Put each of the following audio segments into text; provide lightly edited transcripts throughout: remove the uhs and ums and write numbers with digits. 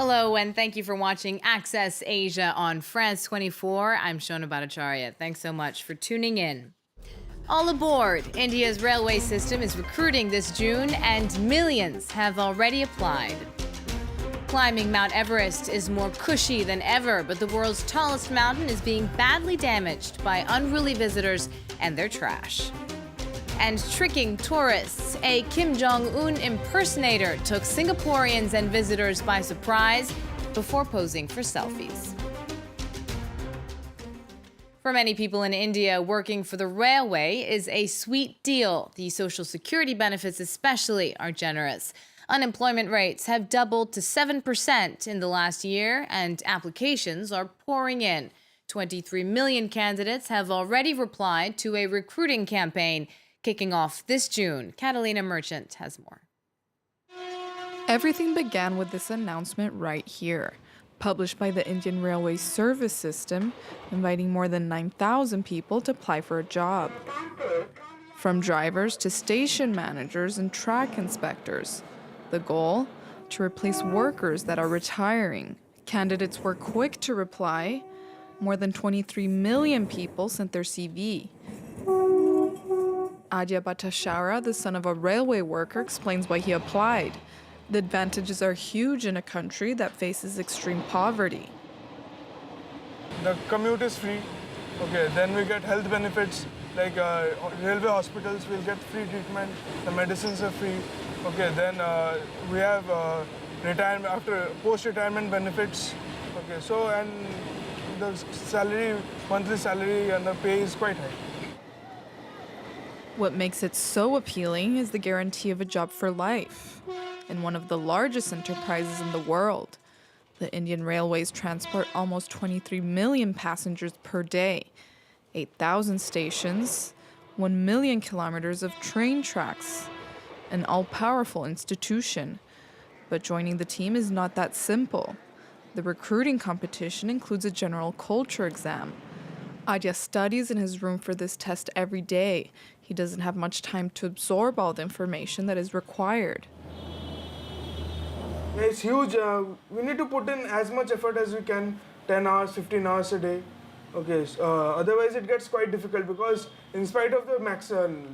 Hello, and thank you for watching Access Asia on France 24. I'm Shona Bhattacharya. Thanks so much for tuning in. All aboard! India's railway system is recruiting this June, and millions have already applied. Climbing Mount Everest is more cushy than ever, but the world's tallest mountain is being badly damaged by unruly visitors and their trash. And tricking tourists, a Kim Jong-un impersonator took Singaporeans and visitors by surprise before posing for selfies. For many people in India, working for the railway is a sweet deal. The social security benefits especially are generous. Unemployment rates have doubled to 7% in the last year, and applications are pouring in. 23 million candidates have already replied to a recruiting campaign kicking off this June. Catalina Marchant has more. Everything began with this announcement right here, published by the Indian Railway Service System, inviting more than 9,000 people to apply for a job. From drivers to station managers and track inspectors. The goal? To replace workers that are retiring. Candidates were quick to reply. More than 23 million people sent their CV. Adya Bhattacharya, the son of a railway worker, explains why he applied. The advantages are huge in a country that faces extreme poverty. The commute is free. Okay, then we get health benefits, like railway hospitals will get free treatment, the medicines are free. Okay, then we have retirement after post-retirement benefits. Okay, so and the salary, monthly salary and the pay is quite high. What makes it so appealing is the guarantee of a job for life in one of the largest enterprises in the world. The Indian Railways transport almost 23 million passengers per day, 8,000 stations, 1 million kilometers of train tracks, an all-powerful institution. But joining the team is not that simple. The recruiting competition includes a general culture exam. Adya studies in his room for this test every day. He doesn't have much time to absorb all the information that is required. It's huge. We need to put in as much effort as we can, 10 hours, 15 hours a day. Okay, otherwise it gets quite difficult because in spite of the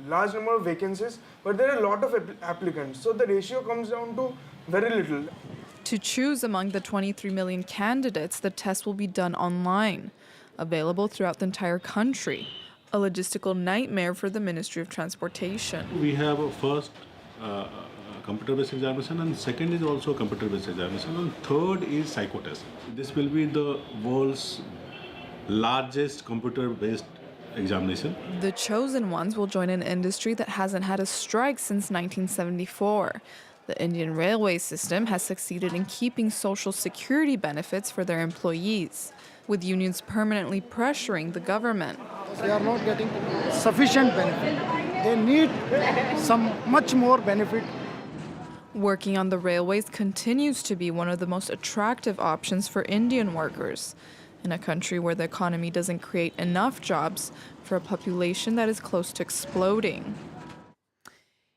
large number of vacancies, but there are a lot of applicants. So the ratio comes down to very little. To choose among the 23 million candidates, the test will be done online, available throughout the entire country. A logistical nightmare for the Ministry of Transportation. We have a first computer-based examination, and second is also computer-based examination, and third is psychotest. This will be the world's largest computer-based examination. The chosen ones will join an industry that hasn't had a strike since 1974. The Indian railway system has succeeded in keeping social security benefits for their employees, with unions permanently pressuring the government. They are not getting sufficient benefit. They need some much more benefit. Working on the railways continues to be one of the most attractive options for Indian workers, in a country where the economy doesn't create enough jobs for a population that is close to exploding.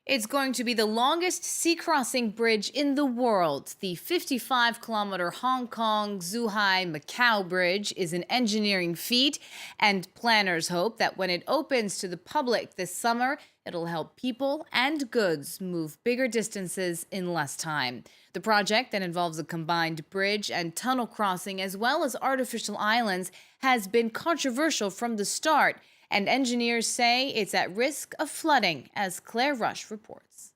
It's going to be the longest sea-crossing bridge in the world. The 55-kilometer Hong Kong-Zhuhai-Macau Bridge is an engineering feat, and planners hope that when it opens to the public this summer, it'll help people and goods move bigger distances in less time. The project, that involves a combined bridge and tunnel crossing as well as artificial islands, has been controversial from the start. And engineers say it's at risk of flooding, as Claire Rush reports.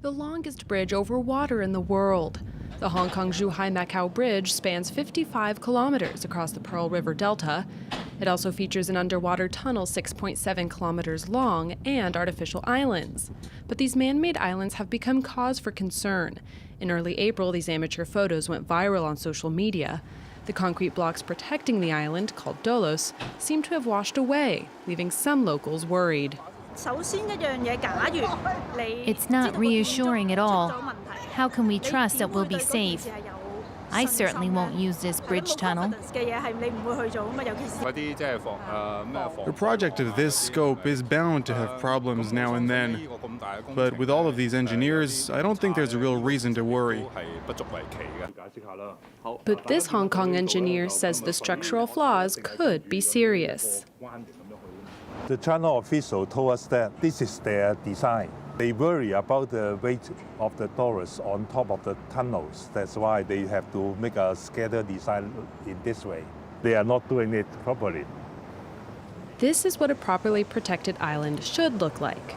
The longest bridge over water in the world. The Hong Kong-Zhuhai-Macau Bridge spans 55 kilometers across the Pearl River Delta. It also features an underwater tunnel 6.7 kilometers long and artificial islands. But these man-made islands have become cause for concern. In early April, these amateur photos went viral on social media. The concrete blocks protecting the island, called dolos, seem to have washed away, leaving some locals worried. It's not reassuring at all. How can we trust that we'll be safe? I certainly won't use this bridge tunnel. A project of this scope is bound to have problems now and then. But with all of these engineers, I don't think there's a real reason to worry. But this Hong Kong engineer says the structural flaws could be serious. The China official told us that this is their design. They worry about the weight of the tourists on top of the tunnels. That's why they have to make a scattered design in this way. They are not doing it properly. This is what a properly protected island should look like.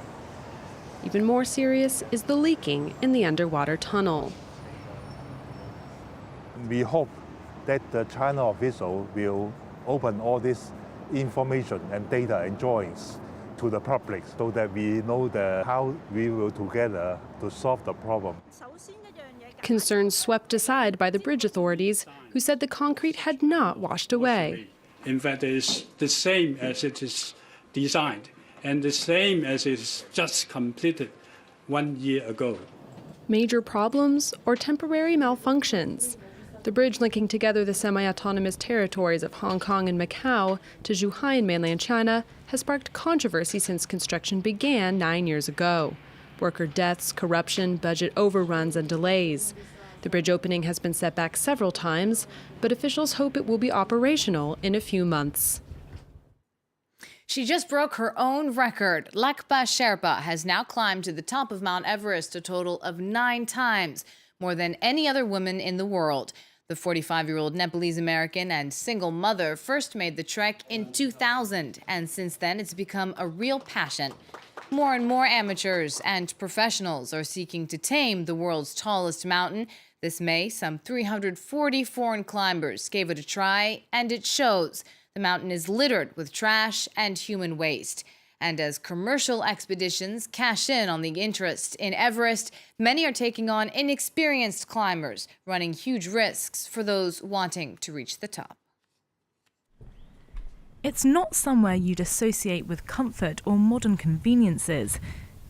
Even more serious is the leaking in the underwater tunnel. We hope that the China official will open all this information and data and drawings to the public so that we know how we will together to solve the problem. Concerns swept aside by the bridge authorities, who said the concrete had not washed away. In fact, it is the same as it is designed and the same as it is just completed 1 year ago. Major problems or temporary malfunctions. The bridge linking together the semi-autonomous territories of Hong Kong and Macau to Zhuhai in mainland China has sparked controversy since construction began 9 years ago. Worker deaths, corruption, budget overruns, and delays. The bridge opening has been set back several times, but officials hope it will be operational in a few months. She just broke her own record. Lakpa Sherpa has now climbed to the top of Mount Everest a total of 9 times, more than any other woman in the world. The 45-year-old Nepalese-American and single mother first made the trek in 2000, and since then it's become a real passion. More and more amateurs and professionals are seeking to tame the world's tallest mountain. This May, some 340 foreign climbers gave it a try, and it shows. The mountain is littered with trash and human waste. And as commercial expeditions cash in on the interest in Everest, many are taking on inexperienced climbers, running huge risks for those wanting to reach the top. It's not somewhere you'd associate with comfort or modern conveniences,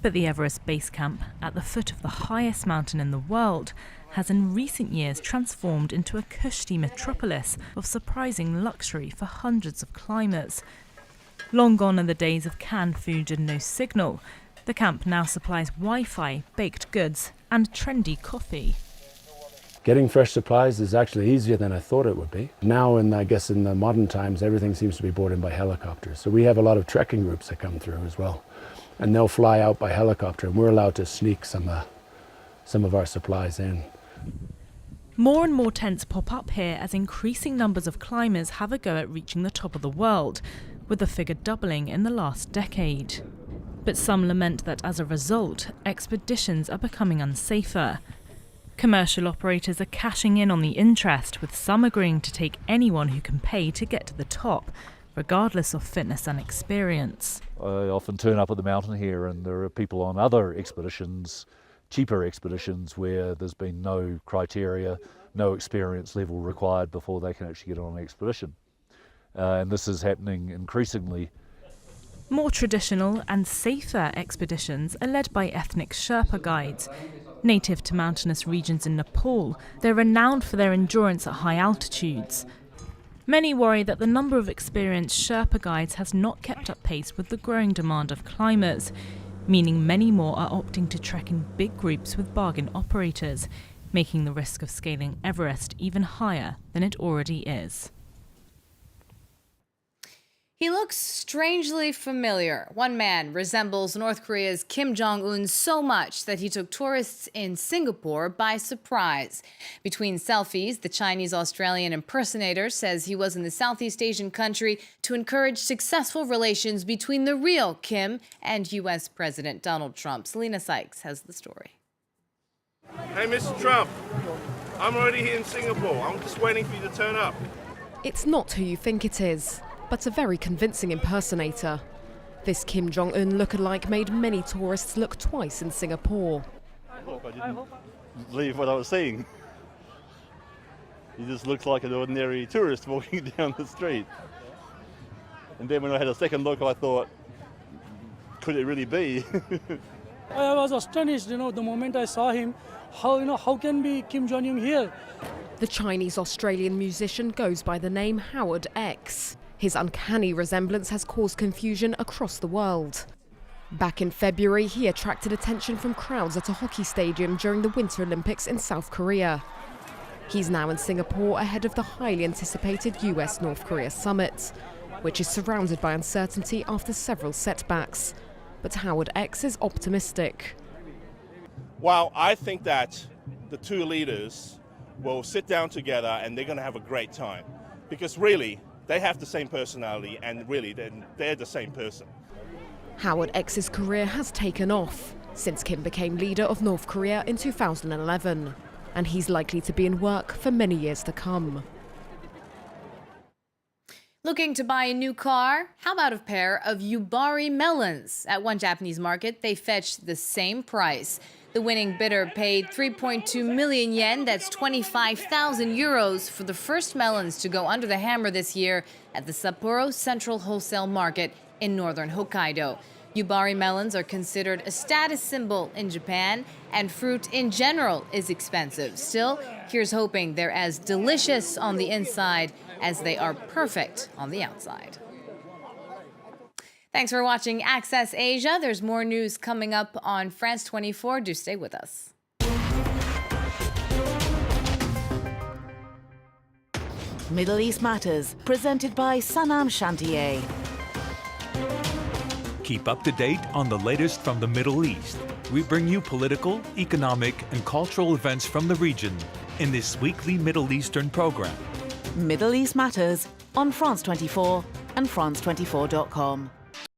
but the Everest Base Camp, at the foot of the highest mountain in the world, has in recent years transformed into a cushy metropolis of surprising luxury for hundreds of climbers. Long gone are the days of canned food and no signal. The camp now supplies Wi-Fi, baked goods, and trendy coffee. Getting fresh supplies is actually easier than I thought it would be. Now, I guess in the modern times, everything seems to be brought in by helicopters. So we have a lot of trekking groups that come through as well. And they'll fly out by helicopter, and we're allowed to sneak some of our supplies in. More and more tents pop up here as increasing numbers of climbers have a go at reaching the top of the world, with the figure doubling in the last decade. But some lament that as a result, expeditions are becoming unsafer. Commercial operators are cashing in on the interest, with some agreeing to take anyone who can pay to get to the top, regardless of fitness and experience. I often turn up at the mountain here and there are people on other expeditions, cheaper expeditions, where there's been no criteria, no experience level required before they can actually get on an expedition. And this is happening increasingly. More traditional and safer expeditions are led by ethnic Sherpa guides. Native to mountainous regions in Nepal, they're renowned for their endurance at high altitudes. Many worry that the number of experienced Sherpa guides has not kept up pace with the growing demand of climbers, meaning many more are opting to trek in big groups with bargain operators, making the risk of scaling Everest even higher than it already is. He looks strangely familiar. One man resembles North Korea's Kim Jong-un so much that he took tourists in Singapore by surprise. Between selfies, the Chinese-Australian impersonator says he was in the Southeast Asian country to encourage successful relations between the real Kim and US President Donald Trump. Selina Sykes has the story. Hey, Mr. Trump, I'm already here in Singapore. I'm just waiting for you to turn up. It's not who you think it is, but a very convincing impersonator. This Kim Jong-un lookalike made many tourists look twice in Singapore. I didn't believe what I was seeing. He just looks like an ordinary tourist walking down the street. And then when I had a second look, I thought, could it really be? I was astonished, the moment I saw him, how can be Kim Jong-un here? The Chinese-Australian musician goes by the name Howard X. His uncanny resemblance has caused confusion across the world. Back in February, he attracted attention from crowds at a hockey stadium during the Winter Olympics in South Korea. He's now in Singapore ahead of the highly anticipated US-North Korea summit, which is surrounded by uncertainty after several setbacks. But Howard X is optimistic. Well, I think that the two leaders will sit down together and they're going to have a great time. Because really, they have the same personality and really they're the same person. Howard X's career has taken off since Kim became leader of North Korea in 2011. And he's likely to be in work for many years to come. Looking to buy a new car? How about a pair of Yubari melons? At one Japanese market, they fetched the same price. The winning bidder paid 3.2 million yen, that's 25,000 euros, for the first melons to go under the hammer this year at the Sapporo Central Wholesale Market in northern Hokkaido. Yubari melons are considered a status symbol in Japan, and fruit in general is expensive. Still, here's hoping they're as delicious on the inside as they are perfect on the outside. Thanks for watching Access Asia. There's more news coming up on France 24. Do stay with us. Middle East Matters, presented by Sanam Chantier. Keep up to date on the latest from the Middle East. We bring you political, economic, and cultural events from the region in this weekly Middle Eastern program. Middle East Matters on France 24 and France24.com.